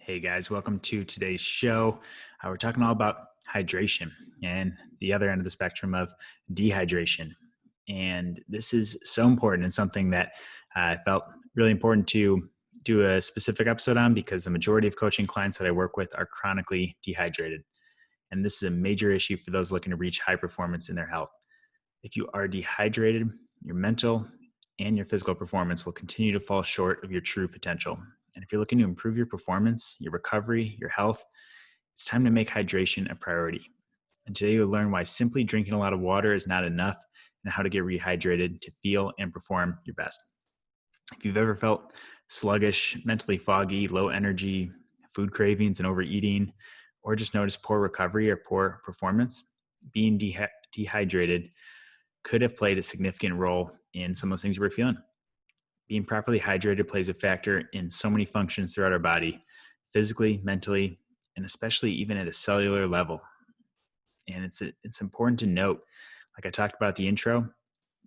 Hey guys, welcome to today's show. We're talking all about hydration and the other end of the spectrum of dehydration. And this is so important and something that I felt really important to do a specific episode on because the majority of coaching clients that I work with are chronically dehydrated. And this is a major issue for those looking to reach high performance in their health. If you are dehydrated, your mental and your physical performance will continue to fall short of your true potential. And if you're looking to improve your performance, your recovery, your health, it's time to make hydration a priority. And today you'll learn why simply drinking a lot of water is not enough and how to get rehydrated to feel and perform your best. If you've ever felt sluggish, mentally foggy, low energy, food cravings and overeating, or just noticed poor recovery or poor performance, being dehydrated could have played a significant role in some of those things you were feeling. Being properly hydrated plays a factor in so many functions throughout our body, physically, mentally, and especially even at a cellular level. And it's important to note, like I talked about at the intro,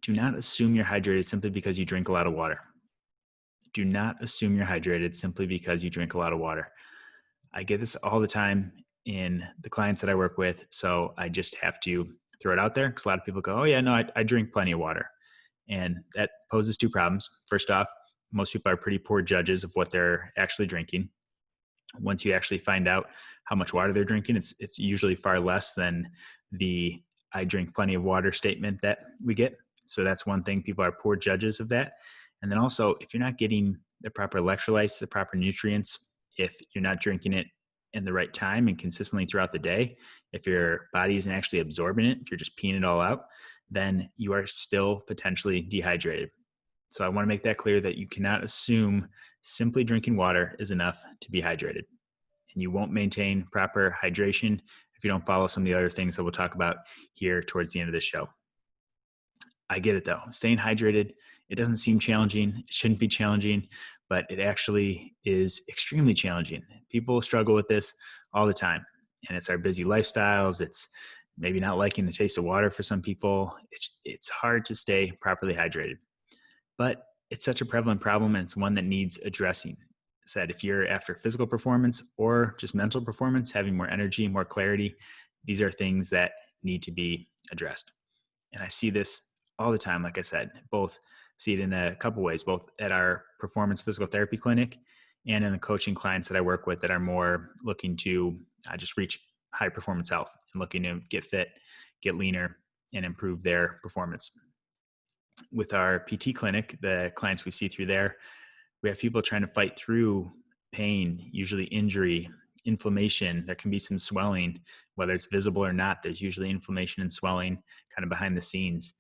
do not assume you're hydrated simply because you drink a lot of water. Do not assume you're hydrated simply because you drink a lot of water. I get this all the time in the clients that I work with, so I just have to throw it out there because a lot of people go, oh yeah, no, I drink plenty of water. And that poses two problems. First off, most people are pretty poor judges of what they're actually drinking. Once you actually find out how much water they're drinking, it's usually far less than the I drink plenty of water statement that we get. So that's one thing. People are poor judges of that. And then also, if you're not getting the proper electrolytes, the proper nutrients, if you're not drinking it in the right time and consistently throughout the day, if your body isn't actually absorbing it, if you're just peeing it all out, then you are still potentially dehydrated. So I want to make that clear that you cannot assume simply drinking water is enough to be hydrated. And you won't maintain proper hydration if you don't follow some of the other things that we'll talk about here towards the end of the show. I get it though. Staying hydrated, it doesn't seem challenging. It shouldn't be challenging, but it actually is extremely challenging. People struggle with this all the time. And it's our busy lifestyles. It's maybe not liking the taste of water for some people. It's hard to stay properly hydrated. But it's such a prevalent problem and it's one that needs addressing. Said if you're after physical performance or just mental performance, having more energy, more clarity, these are things that need to be addressed. And I see this all the time, like I said, both see it in a couple ways, both at our performance physical therapy clinic and in the coaching clients that I work with that are more looking to just reach high performance health and looking to get fit, get leaner, and improve their performance. With our PT clinic, the clients we see through there, we have people trying to fight through pain, usually injury, inflammation. There can be some swelling, whether it's visible or not. There's usually inflammation and swelling kind of behind the scenes.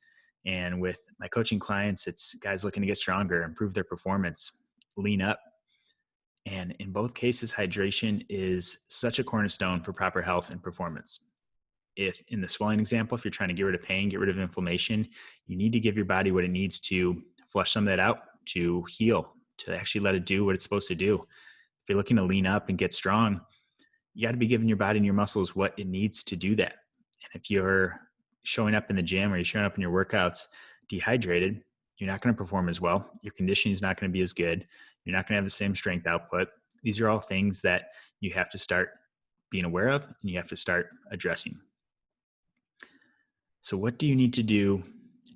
And with my coaching clients, it's guys looking to get stronger, improve their performance, lean up. And in both cases, hydration is such a cornerstone for proper health and performance. If in the swelling example, if you're trying to get rid of pain, get rid of inflammation, you need to give your body what it needs to flush some of that out, to heal, to actually let it do what it's supposed to do. If you're looking to lean up and get strong, you got to be giving your body and your muscles what it needs to do that. And if you're showing up in the gym or you're showing up in your workouts dehydrated, you're not going to perform as well. Your conditioning is not going to be as good. You're not going to have the same strength output. These are all things that you have to start being aware of and you have to start addressing. So what do you need to do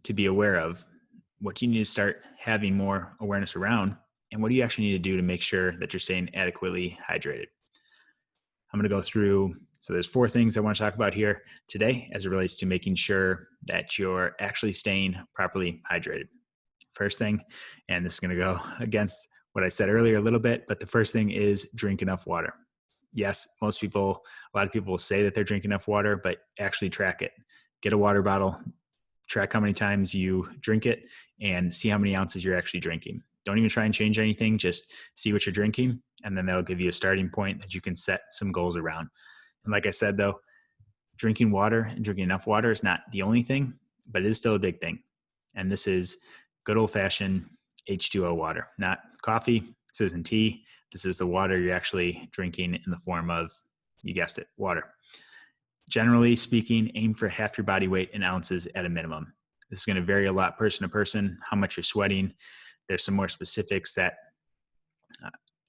to be aware of? What do you need to start having more awareness around? And what do you actually need to do to make sure that you're staying adequately hydrated? I'm going to go through, so there's 4 things I want to talk about here today as it relates to making sure that you're actually staying properly hydrated. First thing, and this is going to go against what I said earlier a little bit, but the first thing is drink enough water. Yes, a lot of people will say that they're drinking enough water, but actually track it. Get a water bottle, track how many times you drink it, and see how many ounces you're actually drinking. Don't even try and change anything. Just see what you're drinking, and then that'll give you a starting point that you can set some goals around. And like I said, though, drinking water and drinking enough water is not the only thing, but it is still a big thing. And this is good old-fashioned H2O water, not coffee. This isn't tea. This is the water you're actually drinking in the form of, you guessed it, water. Generally speaking, aim for half your body weight in ounces at a minimum. This is going to vary a lot person to person, how much you're sweating. There's some more specifics that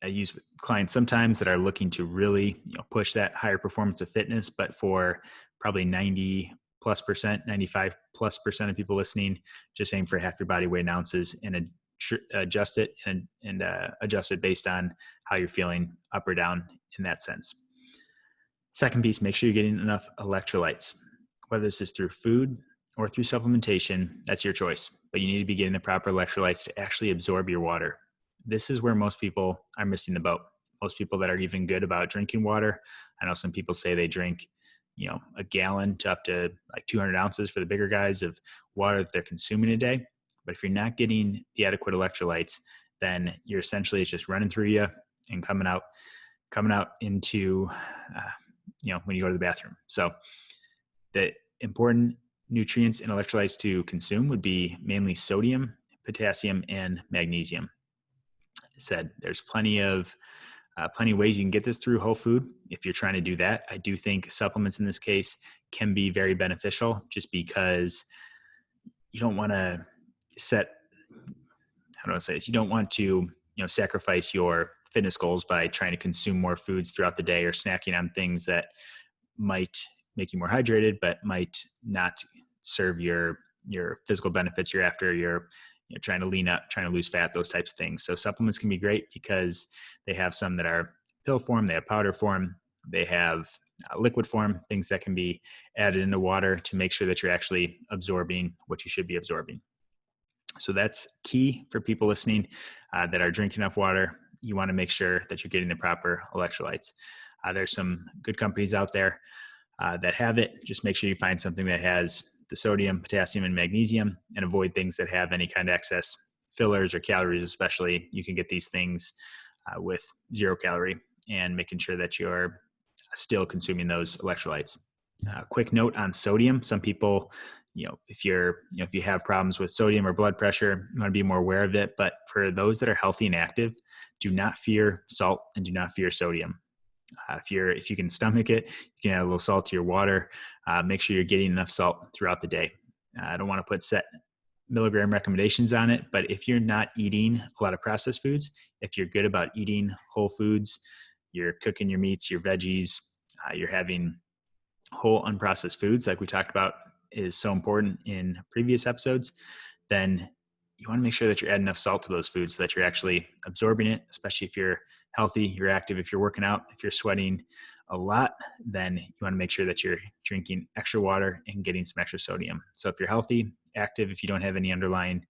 I use with clients sometimes that are looking to really, push that higher performance of fitness, but for probably 90 plus percent, 95 plus percent of people listening, just aim for half your body weight in ounces and adjust it and adjust it based on how you're feeling up or down in that sense. Second piece, make sure you're getting enough electrolytes, whether this is through food or through supplementation, that's your choice, but you need to be getting the proper electrolytes to actually absorb your water. This is where most people are missing the boat. Most people that are even good about drinking water, I know some people say they drink, a gallon to up to like 200 ounces for the bigger guys of water that they're consuming a day. But if you're not getting the adequate electrolytes, then you're essentially it's just running through you and coming out into, when you go to the bathroom. So the important nutrients and electrolytes to consume would be mainly sodium, potassium, and magnesium. I said there's plenty of ways you can get this through whole food. If you're trying to do that, I do think supplements in this case can be very beneficial, just because you don't want to you don't want to sacrifice your fitness goals by trying to consume more foods throughout the day or snacking on things that might make you more hydrated, but might not serve your physical benefits you're after. You're trying to lean up, trying to lose fat, those types of things. So supplements can be great because they have some that are pill form, they have powder form, they have liquid form, things that can be added into water to make sure that you're actually absorbing what you should be absorbing. So that's key for people listening that are drinking enough water. You want to make sure that you're getting the proper electrolytes. There's some good companies out there that have it. Just make sure you find something that has the sodium, potassium, and magnesium, and avoid things that have any kind of excess fillers or calories, especially. You can get these things with 0 calorie, and making sure that you're still consuming those electrolytes. Quick note on sodium. Some people, if you have problems with sodium or blood pressure, you want to be more aware of it. But for those that are healthy and active, do not fear salt and do not fear sodium. If you can stomach it, you can add a little salt to your water. Make sure you're getting enough salt throughout the day. I don't want to put set milligram recommendations on it, but if you're not eating a lot of processed foods, if you're good about eating whole foods, you're cooking your meats, your veggies, you're having whole unprocessed foods like we talked about is so important in previous episodes, then you want to make sure that you're adding enough salt to those foods so that you're actually absorbing it, especially if you're healthy, you're active, if you're working out, if you're sweating a lot, then you want to make sure that you're drinking extra water and getting some extra sodium. So if you're healthy, active, if you don't have any underlying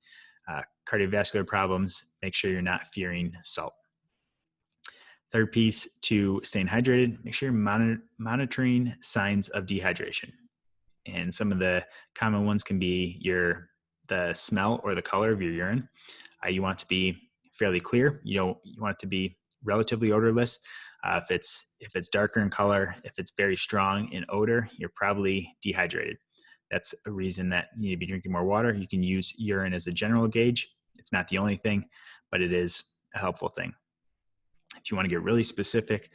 cardiovascular problems, make sure you're not fearing salt. Third piece to staying hydrated, make sure you're monitoring signs of dehydration. And some of the common ones can be the smell or the color of your urine. You want to be fairly clear. You want it to be relatively odorless. If it's darker in color, if it's very strong in odor, you're probably dehydrated. That's a reason that you need to be drinking more water. You can use urine as a general gauge. It's not the only thing, but it is a helpful thing. If you want to get really specific,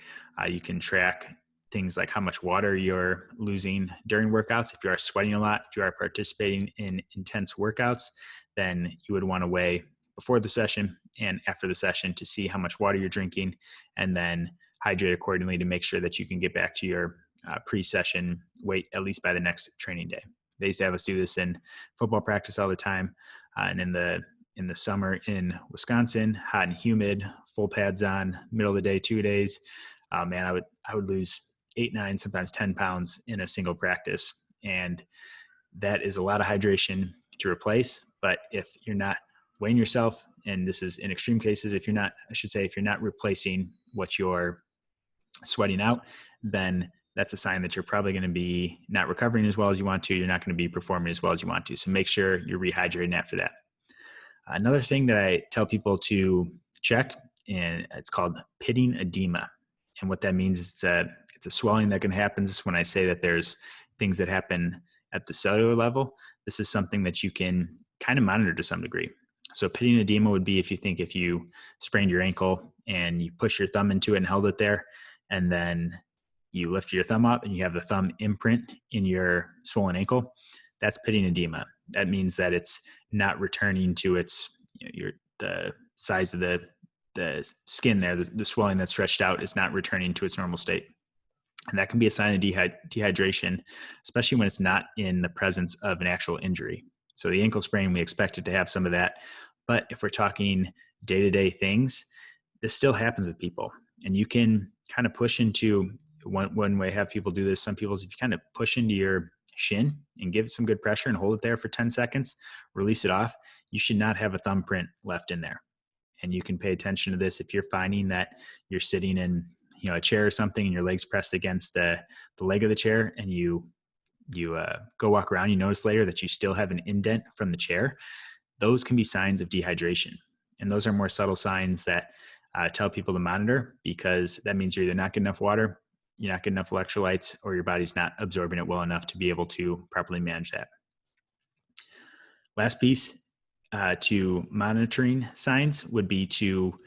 you can track things like how much water you're losing during workouts. If you are sweating a lot, if you are participating in intense workouts, then you would want to weigh before the session and after the session to see how much water you're drinking, and then hydrate accordingly to make sure that you can get back to your pre-session weight at least by the next training day. They used to have us do this in football practice all the time, and in the summer in Wisconsin, hot and humid, full pads on, middle of the day, 2 days. Man, I would lose 8, 9, sometimes 10 pounds in a single practice. And that is a lot of hydration to replace. But if you're not weighing yourself, and this is in extreme cases, if you're not replacing what you're sweating out, then that's a sign that you're probably going to be not recovering as well as you want to. You're not going to be performing as well as you want to. So make sure you're rehydrating after that. Another thing that I tell people to check, and it's called pitting edema. And what that means is that it's a swelling that can happen. This is when I say that there's things that happen at the cellular level. This is something that you can kind of monitor to some degree. So pitting edema would be if you sprained your ankle and you push your thumb into it and held it there, and then you lift your thumb up and you have the thumb imprint in your swollen ankle. That's pitting edema. That means that it's not returning to the size of the the skin there, the swelling that's stretched out, is not returning to its normal state. And that can be a sign of dehydration, especially when it's not in the presence of an actual injury. So the ankle sprain, we expect it to have some of that. But if we're talking day-to-day things, this still happens with people. And you can kind of push into one way I have people do this. Some people, if you kind of push into your shin and give it some good pressure and hold it there for 10 seconds, release it off, you should not have a thumbprint left in there. And you can pay attention to this if you're finding that you're sitting in a chair or something and your legs pressed against the leg of the chair, and you go walk around, you notice later that you still have an indent from the chair. Those can be signs of dehydration. And those are more subtle signs that tell people to monitor, because that means you're either not getting enough water, you're not getting enough electrolytes, or your body's not absorbing it well enough to be able to properly manage that. Last piece to monitoring signs would be to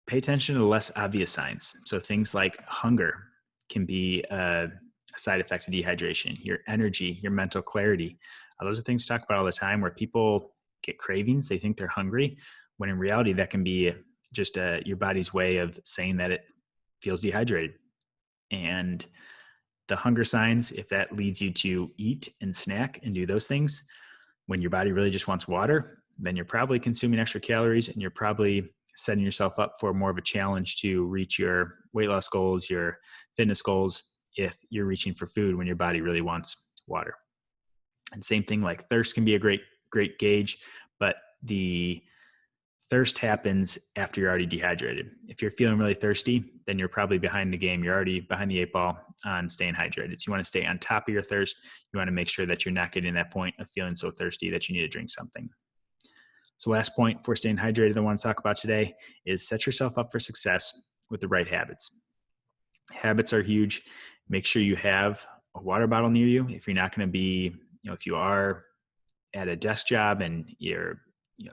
pay attention to the less obvious signs. So things like hunger can be a side effect of dehydration. Your energy, your mental clarity. Those are things to talk about all the time, where people get cravings. They think they're hungry, when in reality, that can be just your body's way of saying that it feels dehydrated. And the hunger signs, if that leads you to eat and snack and do those things, when your body really just wants water, then you're probably consuming extra calories, and you're probably setting yourself up for more of a challenge to reach your weight loss goals, your fitness goals, if you're reaching for food when your body really wants water. And same thing, like thirst can be a great gauge, but the thirst happens after you're already dehydrated. If you're feeling really thirsty, then you're probably behind the game. You're already behind the 8 ball on staying hydrated. So you want to stay on top of your thirst. You want to make sure that you're not getting to that point of feeling so thirsty that you need to drink something. So last point for staying hydrated I want to talk about today is set yourself up for success with the right habits. Habits are huge. Make sure you have a water bottle near you. If you're not going to be, if you are at a desk job and you're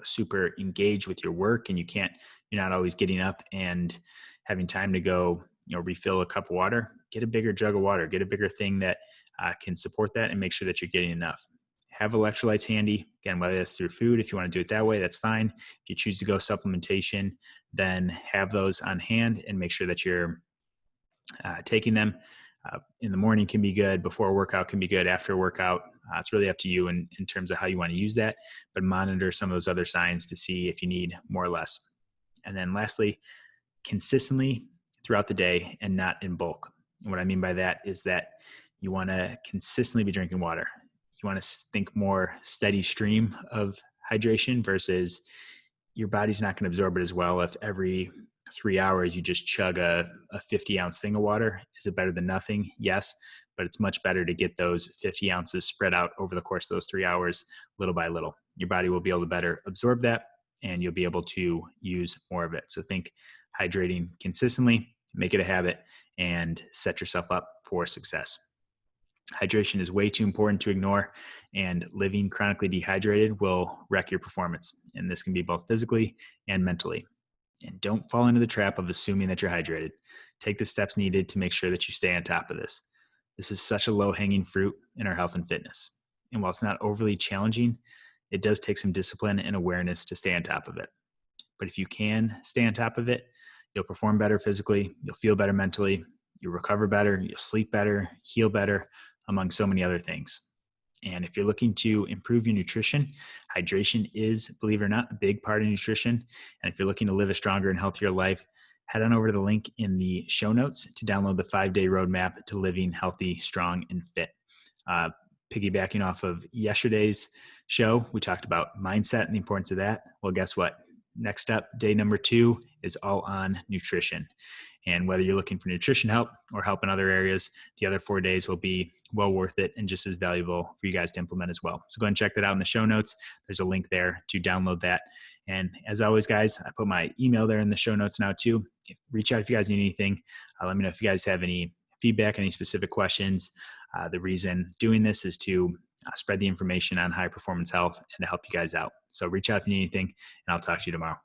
super engaged with your work, and you're not always getting up and having time to go refill a cup of water, get a bigger jug of water, get a bigger thing that can support that, and make sure that you're getting enough. Have electrolytes handy. Again, whether that's through food, if you want to do it that way, that's fine. If you choose to go supplementation, then have those on hand and make sure that you're taking them. In the morning can be good, before a workout can be good, after a workout. It's really up to you in terms of how you want to use that, but monitor some of those other signs to see if you need more or less. And then lastly, consistently throughout the day and not in bulk. And what I mean by that is that you want to consistently be drinking water. You want to think more steady stream of hydration versus your body's not going to absorb it as well if every 3 hours you just chug a 50-ounce thing of water. Is it better than nothing? Yes, but it's much better to get those 50 ounces spread out over the course of those 3 hours, little by little. Your body will be able to better absorb that, and you'll be able to use more of it. So think hydrating consistently, make it a habit, and set yourself up for success. Hydration is way too important to ignore, and living chronically dehydrated will wreck your performance. And this can be both physically and mentally. And don't fall into the trap of assuming that you're hydrated. Take the steps needed to make sure that you stay on top of this. This is such a low-hanging fruit in our health and fitness. And while it's not overly challenging, it does take some discipline and awareness to stay on top of it. But if you can stay on top of it, you'll perform better physically, you'll feel better mentally, you'll recover better, you'll sleep better, heal better, among so many other things. And if you're looking to improve your nutrition, hydration is, believe it or not, a big part of nutrition. And if you're looking to live a stronger and healthier life, head on over to the link in the show notes to download the 5-day roadmap to living healthy, strong, and fit. Piggybacking off of yesterday's show, we talked about mindset and the importance of that. Well, guess what? Next up, day number 2 is all on nutrition. And whether you're looking for nutrition help or help in other areas, the other 4 days will be well worth it and just as valuable for you guys to implement as well. So go ahead and check that out in the show notes. There's a link there to download that. And as always, guys, I put my email there in the show notes now too. Reach out if you guys need anything. Let me know if you guys have any feedback, any specific questions. The reason doing this is to spread the information on high performance health and to help you guys out. So reach out if you need anything, and I'll talk to you tomorrow.